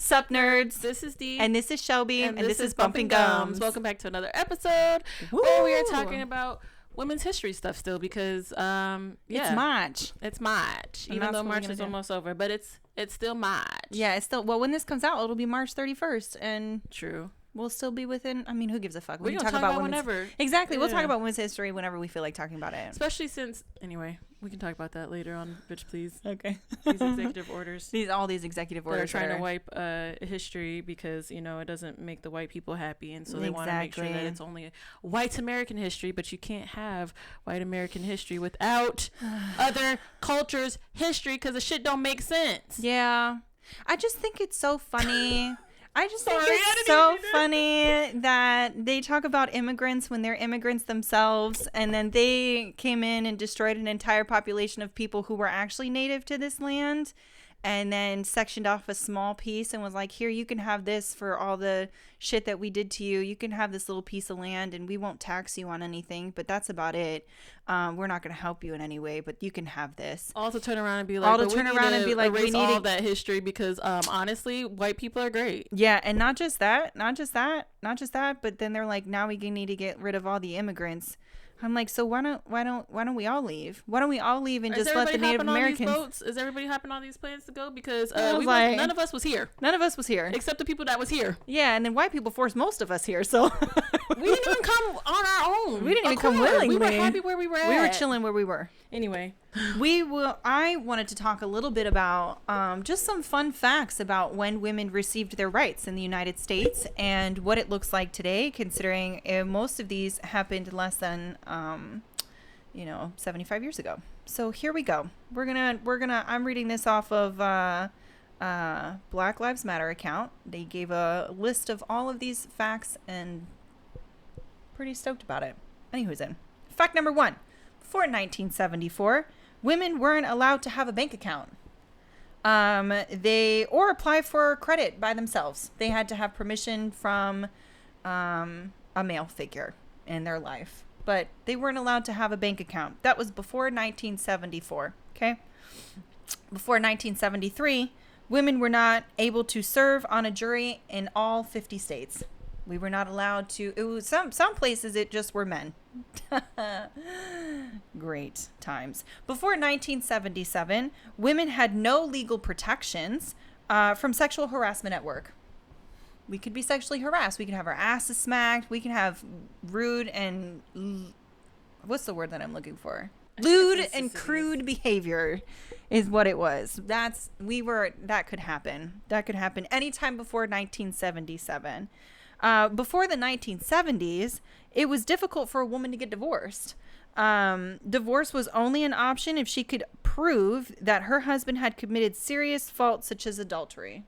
Sup Nerds. This is Dee. And this is Shelby. And this is Bumpin Gums. Welcome back to another episode where we are talking about women's history stuff still because, It's March. It's March. Even though March is almost over, but it's still March. Yeah, it's still, well, when this comes out, it'll be March 31st. And true. We'll still be within, I mean, who gives a fuck? We can talk about whenever. Exactly. Yeah. We'll talk about women's history whenever we feel like talking about it. Especially since, anyway, we can talk about that later on, bitch, please. Okay. These executive orders. All these executive orders. They're trying to wipe history because, you know, it doesn't make the white people happy. And so they want to make sure that it's only white American history, but you can't have white American history without other cultures' history because the shit don't make sense. Yeah. I just think it's so funny. I just think it's so funny that they talk about immigrants when they're immigrants themselves, and then they came in and destroyed an entire population of people who were actually native to this land, and then sectioned off a small piece and was like, here, you can have this for all the shit that we did to you. You can have this little piece of land and we won't tax you on anything, but that's about it. We're not going to help you in any way, but you can have this. All to turn around and be like, erase all that history because honestly, white people are great. Yeah, and not just that, but then they're like, now we need to get rid of all the immigrants. I'm like, so why don't we all leave? Why don't we all leave and just let the Native Americans? Is everybody hopping on these planes to go? Because none of us was here. None of us was here. Except the people that was here. Yeah, and then white people forced most of us here, so. We didn't even come on our own. We didn't even come willingly. We were happy where we were at. We were chilling where we were. Anyway. I wanted to talk a little bit about just some fun facts about when women received their rights in the United States and what it looks like today, considering most of these happened less than 75 years ago. So here we go. I'm reading this off of Black Lives Matter account. They gave a list of all of these facts and pretty stoked about it. Anyways, fact number 1. Before 1974, women weren't allowed to have a bank account. Or apply for credit by themselves. They had to have permission from a male figure in their life. But they weren't allowed to have a bank account. That was before 1974, okay? Before 1973, women were not able to serve on a jury in all 50 states. We were not allowed to. It was some places it just were men. Great times. Before 1977, women had no legal protections from sexual harassment at work. We could be sexually harassed. We could have our asses smacked. We can have rude and what's the word that I'm looking for? Lewd and crude behavior is what it was. That could happen. That could happen anytime before 1977. Before the 1970s, it was difficult for a woman to get divorced. Divorce was only an option if she could prove that her husband had committed serious faults such as adultery.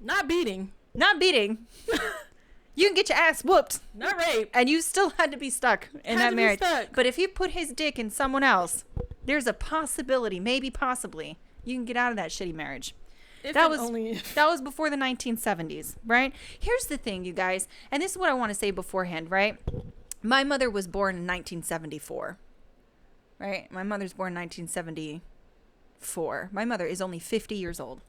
Not beating. You can get your ass whooped. Not rape. And you still had to be stuck in that marriage. But if you put his dick in someone else, there's a possibility, maybe possibly, you can get out of that shitty marriage. That was before the 1970s, right? Here's the thing, you guys, and this is what I want to say beforehand, right? My mother was born in 1974, right? My mother's born in 1974. My mother is only 50 years old.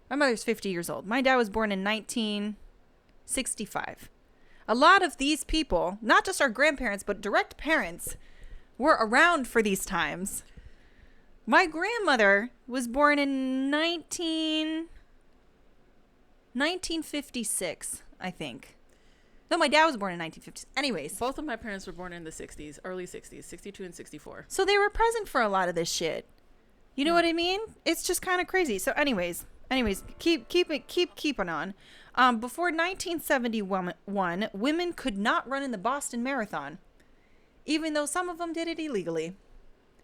My mother's 50 years old. My dad was born in 1965. A lot of these people, not just our grandparents, but direct parents, were around for these times. My grandmother was born in 1956, I think. No, my dad was born in 1950s. Anyways. Both of my parents were born in the 60s, early 60s, 62 and 64. So they were present for a lot of this shit. You know what I mean? It's just kind of crazy. So anyways, keep on. Before 1971, women could not run in the Boston Marathon, even though some of them did it illegally.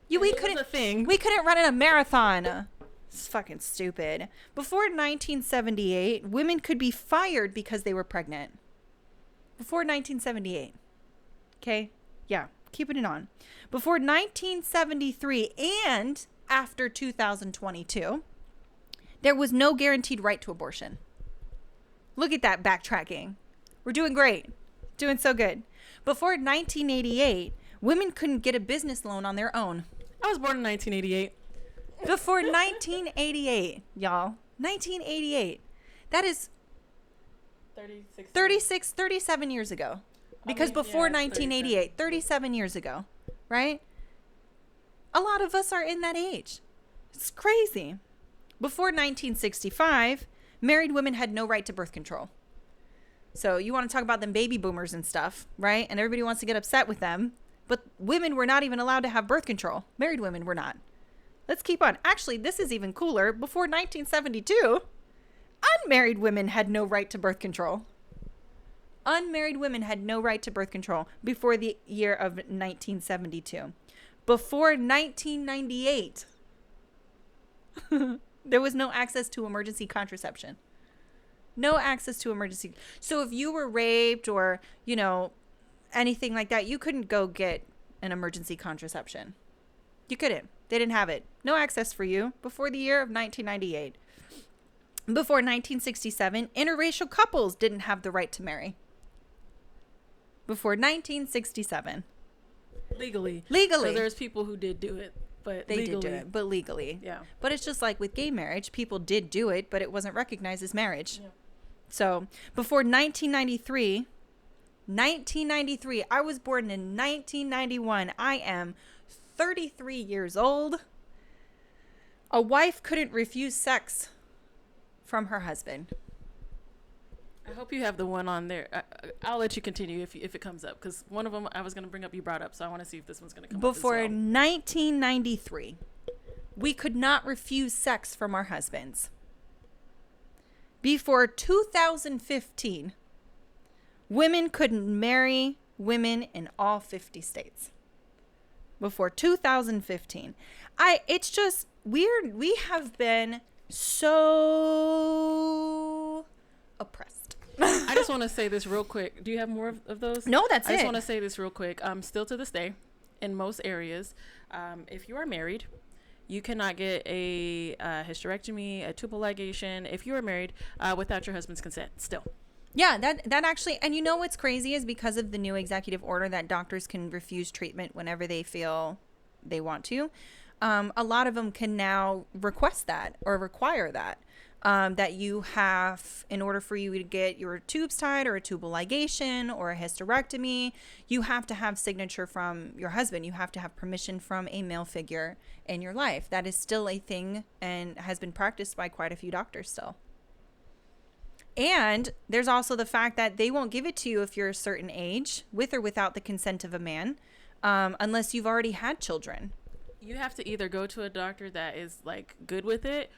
We couldn't run in a marathon. It's fucking stupid. Before 1978, women could be fired because they were pregnant. Before 1978. Okay? Yeah. Keeping it on. Before 1973 and after 2022, there was no guaranteed right to abortion. Look at that backtracking. We're doing great. Doing so good. Before 1988, women couldn't get a business loan on their own. I was born in 1988. Before 1988, y'all. 1988. That is 37 years ago. Because before 1988, 37 years ago, right? A lot of us are in that age. It's crazy. Before 1965, married women had no right to birth control. So you want to talk about them baby boomers and stuff, right? And everybody wants to get upset with them. But women were not even allowed to have birth control. Married women were not. Let's keep on. Actually, this is even cooler. Before 1972, unmarried women had no right to birth control. Unmarried women had no right to birth control before the year of 1972. Before 1998, there was no access to emergency contraception. No access to emergency. So if you were raped or, anything like that, you couldn't go get an emergency contraception. You couldn't. They didn't have it. No access for you before the year of 1998. Before 1967, interracial couples didn't have the right to marry. Before 1967. Legally. So there's people who did do it, but they legally. did do it, but legally. Yeah. But it's just like with gay marriage, people did do it, but it wasn't recognized as marriage. Yeah. So before 1993, I was born in 1991. I am 33 years old. A wife couldn't refuse sex from her husband. I hope you have the one on there. I'll let you continue if it comes up, because one of them I was going to bring up, you brought up, so I want to see if this one's going to come up as well. Before 1993, we could not refuse sex from our husbands. Before 2015, women couldn't marry women in all 50 states. Before 2015. It's just weird. We have been so oppressed. I just want to say this real quick. Do you have more of those? No, that's it. I just want to say this real quick. Still to this day, in most areas, if you are married, you cannot get a hysterectomy, a tubal ligation, if you are married, without your husband's consent still. Yeah, that actually, and you know what's crazy is because of the new executive order that doctors can refuse treatment whenever they feel they want to. A lot of them can now request that or require that. That you have, in order for you to get your tubes tied or a tubal ligation or a hysterectomy, you have to have signature from your husband. You have to have permission from a male figure in your life. That is still a thing and has been practiced by quite a few doctors still. And there's also the fact that they won't give it to you if you're a certain age, with or without the consent of a man, unless you've already had children. You have to either go to a doctor that is like good with it,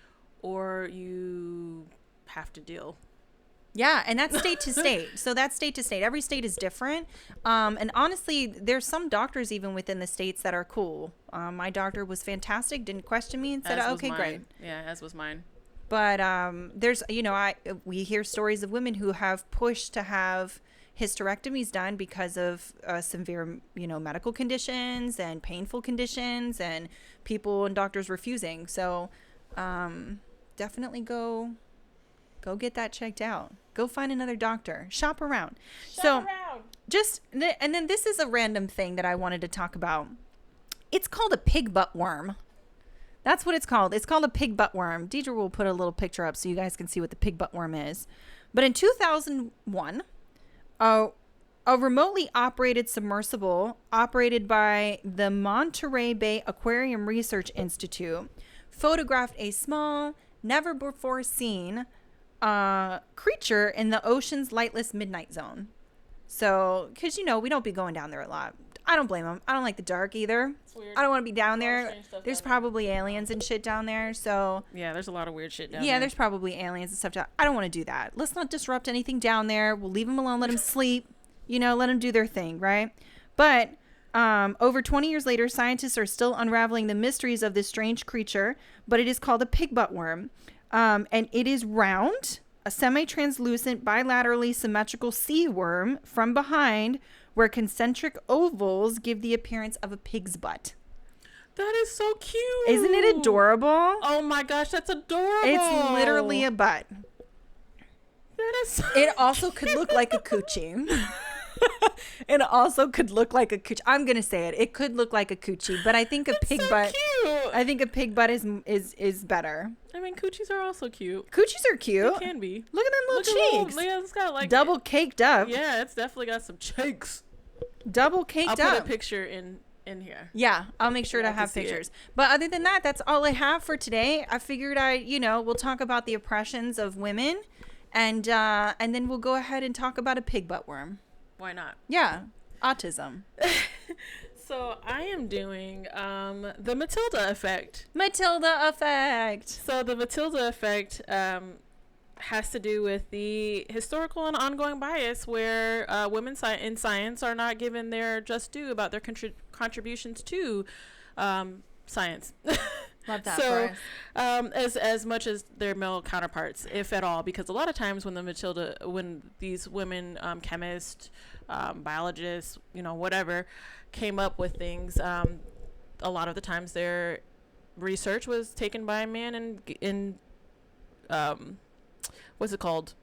or you have to deal. Yeah, and that's state to state. So that's state to state. Every state is different. And honestly, there's some doctors even within the states that are cool. My doctor was fantastic, didn't question me and said, okay, great. Yeah, as was mine. But there's, we hear stories of women who have pushed to have hysterectomies done because of severe, medical conditions and painful conditions and people and doctors refusing. So definitely go get that checked out. Go find another doctor. Shop around. And then this is a random thing that I wanted to talk about. It's called a pigbutt worm. That's what it's called. It's called a pigbutt worm. Deidre will put a little picture up so you guys can see what the pigbutt worm is. But in 2001, a remotely operated submersible operated by the Monterey Bay Aquarium Research Institute photographed a small, never-before-seen creature in the ocean's lightless midnight zone. So, because, we don't be going down there a lot. I don't blame them. I don't like the dark either. It's weird. I don't want to be down there. There's probably aliens and shit down there. So yeah, there's a lot of weird shit down there. Yeah, there's probably aliens and stuff down. I don't want to do that. Let's not disrupt anything down there. We'll leave them alone. Let them sleep. Let them do their thing, right? But over 20 years later, scientists are still unraveling the mysteries of this strange creature. But it is called a pigbutt worm, and it is round, a semi-translucent, bilaterally symmetrical sea worm from behind, where concentric ovals give the appearance of a pig's butt. That is so cute. Isn't it adorable? Oh my gosh, that's adorable. It's literally a butt. That is so It also could look like a coochie. It also could look like a coochie. I'm going to say it. It could look like a coochie, but I think a pig butt. Cute. I think a pig butt is better. I mean, coochies are also cute. Coochies are cute. They can be. Look at them little cheeks. Yeah, it's got like double caked up. Yeah, it's definitely got some cheeks. Double caked up. I'll put a picture in here. Yeah, I'll make sure to have pictures. But other than that, that's all I have for today. I figured we'll talk about the oppressions of women, and then we'll go ahead and talk about a pig butt worm. Why not? Yeah, autism. So I am doing the Matilda effect. Matilda effect. So the Matilda effect has to do with the historical and ongoing bias where women in science are not given their just due about their contributions to science. Love that. So as much as their male counterparts, if at all, because a lot of times when these women chemists, biologists, whatever, came up with things, a lot of the times their research was taken by a man and what's it called?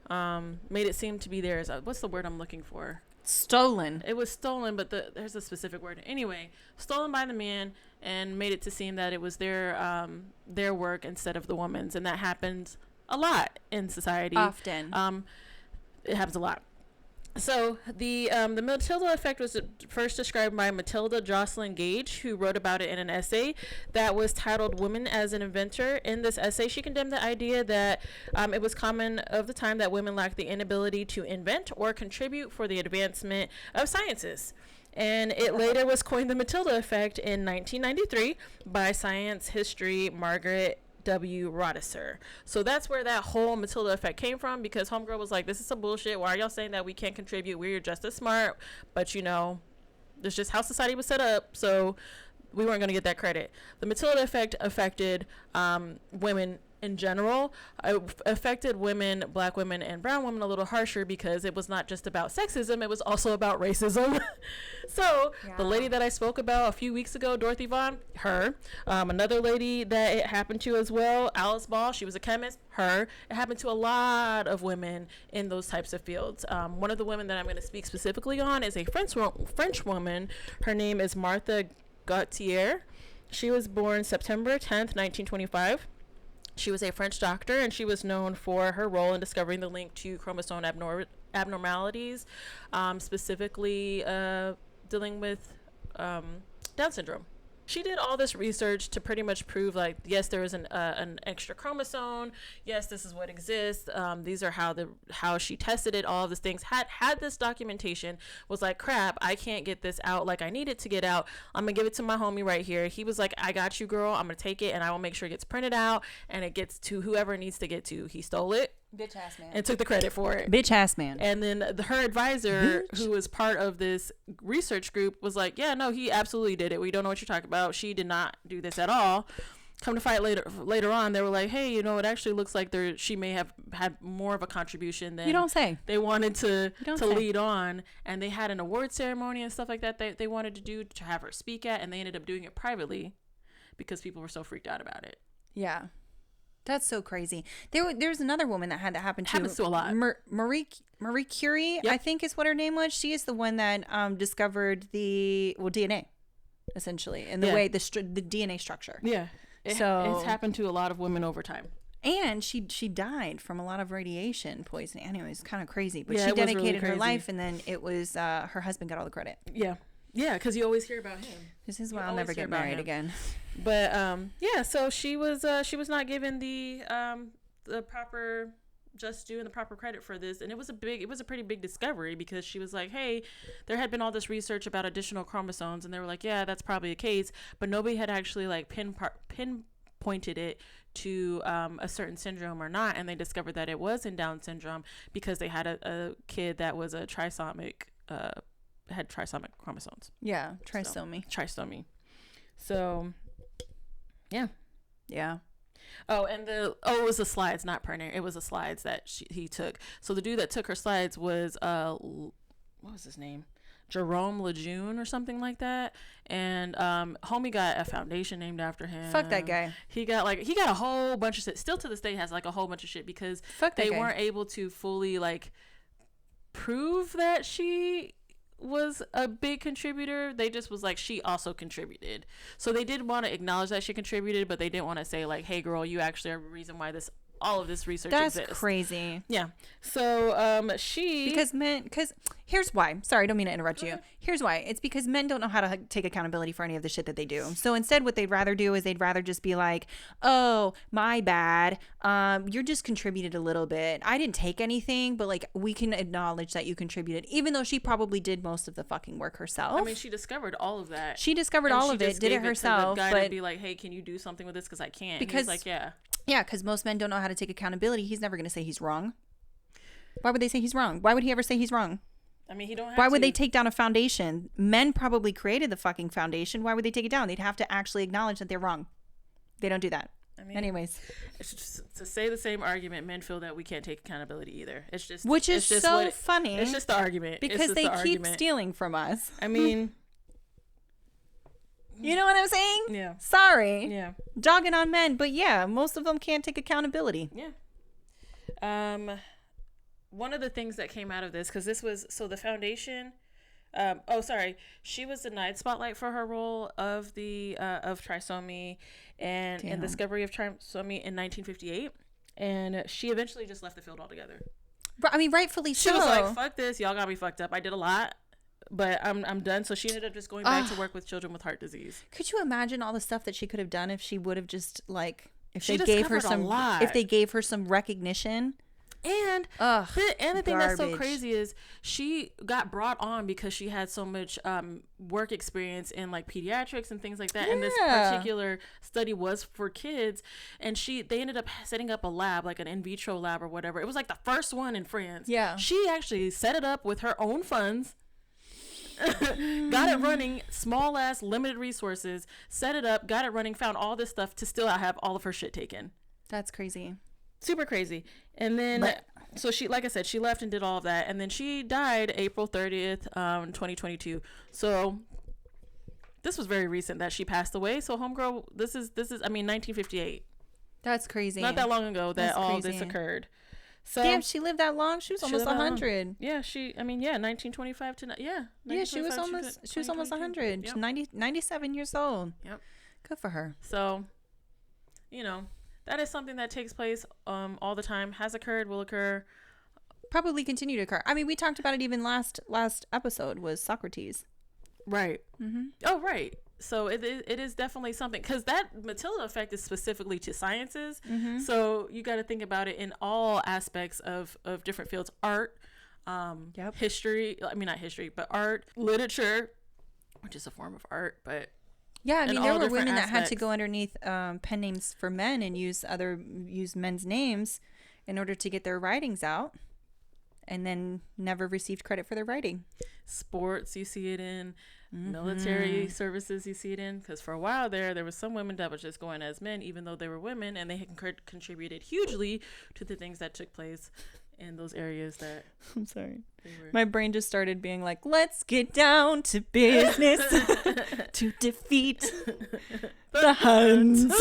Made it seem to be theirs. What's the word I'm looking for? Stolen. It was stolen, but there's a specific word. Anyway, stolen by the man and made it to seem that it was their work instead of the woman's, and that happens a lot in society. Often. It happens a lot. So the Matilda effect was first described by Matilda Jocelyn Gage, who wrote about it in an essay that was titled "Women as an Inventor." In this essay, she condemned the idea that it was common of the time that women lacked the inability to invent or contribute for the advancement of sciences. And it later was coined the Matilda effect in 1993 by science history Margaret W. Rodesser. So that's where that whole Matilda effect came from, because homegirl was like, this is some bullshit. Why are y'all saying that we can't contribute? We're just as smart, but that's just how society was set up, so we weren't going to get that credit. The Matilda effect affected women in general. It affected women, black women and brown women, a little harsher because it was not just about sexism, it was also about racism. So the lady that I spoke about a few weeks ago, Dorothy Vaughan, her. Another lady that it happened to as well, Alice Ball, she was a chemist, her. It happened to a lot of women in those types of fields. One of the women that I'm going to speak specifically on is a French woman. Her name is Martha Gautier. She was born September 10th, 1925. She was a French doctor, and she was known for her role in discovering the link to chromosome abnormalities, specifically dealing with Down syndrome. She did all this research to pretty much prove, like, yes, there is an extra chromosome. Yes, this is what exists. These are how she tested it. All of these things had this documentation. Was like, crap, I can't get this out like I need it to get out. I'm gonna give it to my homie right here. He was like, I got you, girl. I'm gonna take it and I will make sure it gets printed out and it gets to whoever it needs to get to. He stole it. Bitch ass man. And took the credit for it. Bitch ass man. And then her advisor, who was part of this research group, was like, yeah, no, he absolutely did it. We don't know what you're talking about. She did not do this at all. Come to fight later on, they were like, hey, it actually looks like she may have had more of a contribution than you don't say. They wanted to lead on. And they had an award ceremony and stuff like that they wanted to do to have her speak at, and they ended up doing it privately because people were so freaked out about it. Yeah. That's so crazy. There's another woman that had that happen to. Happens to a lot. Marie Curie, yep. I think is what her name was. She is the one that discovered the DNA, essentially, and the way the DNA structure. Yeah. It's happened to a lot of women over time. And she died from a lot of radiation poisoning. Anyway, it's kind of crazy, but she dedicated her life, and then it was her husband got all the credit. Yeah. Yeah, because you always hear about him. This is why I'll never get married again. But so she was not given the proper just due and the proper credit for this, and it was a pretty big discovery, because she was like, hey, there had been all this research about additional chromosomes, and they were like, yeah, that's probably a case, but nobody had actually like pinpointed it to a certain syndrome or not, and they discovered that it was in Down syndrome because they had a kid that was a trisomic. Had trisomic chromosomes. Yeah, trisomy. So, yeah. Oh, and it was the slides, not printer. It was the slides that he took. So the dude that took her slides was what was his name? Jerome Lejeune or something like that. And homie got a foundation named after him. Fuck that guy. He got a whole bunch of shit. Still to this day has like a whole bunch of shit, because they weren't able to fully like prove that she was a big contributor. They just was like, she also contributed. So they did want to acknowledge that she contributed, but they didn't want to say like, hey girl, you actually are the reason why all of this research exists. That's crazy. Yeah. So because here's why. Sorry, I don't mean to interrupt you. Here's why. It's because men don't know how to take accountability for any of the shit that they do. So instead, what they'd rather do is they'd rather just be like, oh, my bad. You're just contributed a little bit. I didn't take anything, but like we can acknowledge that you contributed, even though she probably did most of the fucking work herself. I mean, she discovered all of that. She discovered all of it, did it herself. To the guy to be like, hey, can you do something with this? Because I can't. Because and he's like, yeah. Yeah, because most men don't know how to take accountability. He's never going to say he's wrong. Why would they say he's wrong? Why would he ever say he's wrong? I mean, he don't have Why would they take down a foundation? Men probably created the fucking foundation. Why would they take it down? They'd have to actually acknowledge that they're wrong. They don't do that. I mean, anyways. It's just, to say the same argument, men feel that we can't take accountability either. It's just... Which is so funny. It's just the argument. Because they keep stealing from us. I mean... You know what I'm saying? Yeah. Sorry. Yeah. Dogging on men, but yeah, most of them can't take accountability. Yeah. One of the things that came out of this, because this was, so the foundation, she was denied spotlight for her role of trisomy and discovery of trisomy in 1958, and she eventually just left the field altogether. I mean, rightfully so. She was like, "Fuck this, y'all got me fucked up. I did a lot." But I'm done. So she ended up just going back to work with children with heart disease. Could you imagine all the stuff that she could have done if she would have just if they gave her some recognition? And the thing that's so crazy is she got brought on because she had so much work experience in like pediatrics and things like that. Yeah. And this particular study was for kids, and they ended up setting up a lab, like an in vitro lab or whatever. It was like the first one in France. Yeah, she actually set it up with her own funds. Got it running, small ass limited resources, set it up, got it running, found all this stuff to still have all of her shit taken. That's crazy. Super crazy. And then so she, like I said, she left and did all of that, and then she died April 30th 2022. So this was very recent that she passed away. So homegirl, this is 1958. That's crazy. Not that long ago that all this occurred. So damn, she lived that long. She was almost 100. Yeah, 1925 to she was almost 100. Yep. 97 years old. Yep. Good for her. So, that is something that takes place all the time, has occurred, will occur, probably continue to occur. I mean, we talked about it even last episode was Socrates. Right. Mm-hmm. Oh, right. So it is definitely something, because that Matilda effect is specifically to sciences. Mm-hmm. So you got to think about it in all aspects of different fields. Art, history. I mean, not history, but art, literature, which is a form of art. But yeah, I mean, there were women that had to go underneath pen names for men and use men's names in order to get their writings out, and then never received credit for their writing. Sports, you see it in. Mm-hmm. Military services, you see it in, because for a while there was some women that were just going as men even though they were women, and they had contributed hugely to the things that took place in those areas that I'm sorry, my brain just started being like, let's get down to business to defeat the Huns.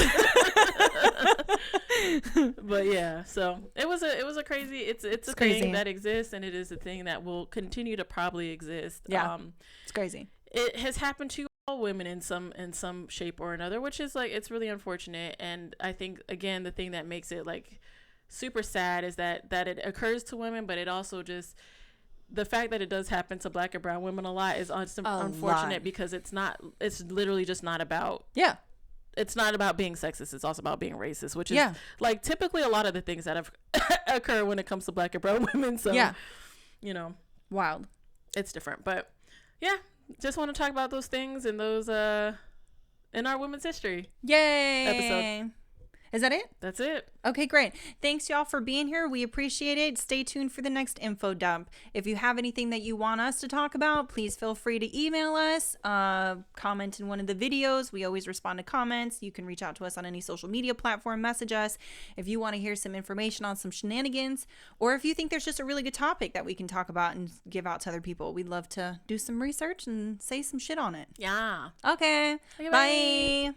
But yeah, so it was a crazy, it's a crazy thing that exists, and it is a thing that will continue to probably exist. It's crazy. It has happened to all women in some shape or another, which is like, it's really unfortunate. And I think, again, the thing that makes it like super sad is that it occurs to women, but it also just, the fact that it does happen to Black and brown women a lot is unfortunate, because it's literally just not about, it's not about being sexist. It's also about being racist, which is like typically a lot of the things that have occur when it comes to Black and brown women. So, wild. It's different, but yeah, just want to talk about those things and those in our women's history. Yay! Episode. Is that it? That's it. Okay, great. Thanks, y'all, for being here. We appreciate it. Stay tuned for the next info dump. If you have anything that you want us to talk about, please feel free to email us, comment in one of the videos. We always respond to comments. You can reach out to us on any social media platform, message us. If you want to hear some information on some shenanigans, or if you think there's just a really good topic that we can talk about and give out to other people, we'd love to do some research and say some shit on it. Yeah. Okay. Bye.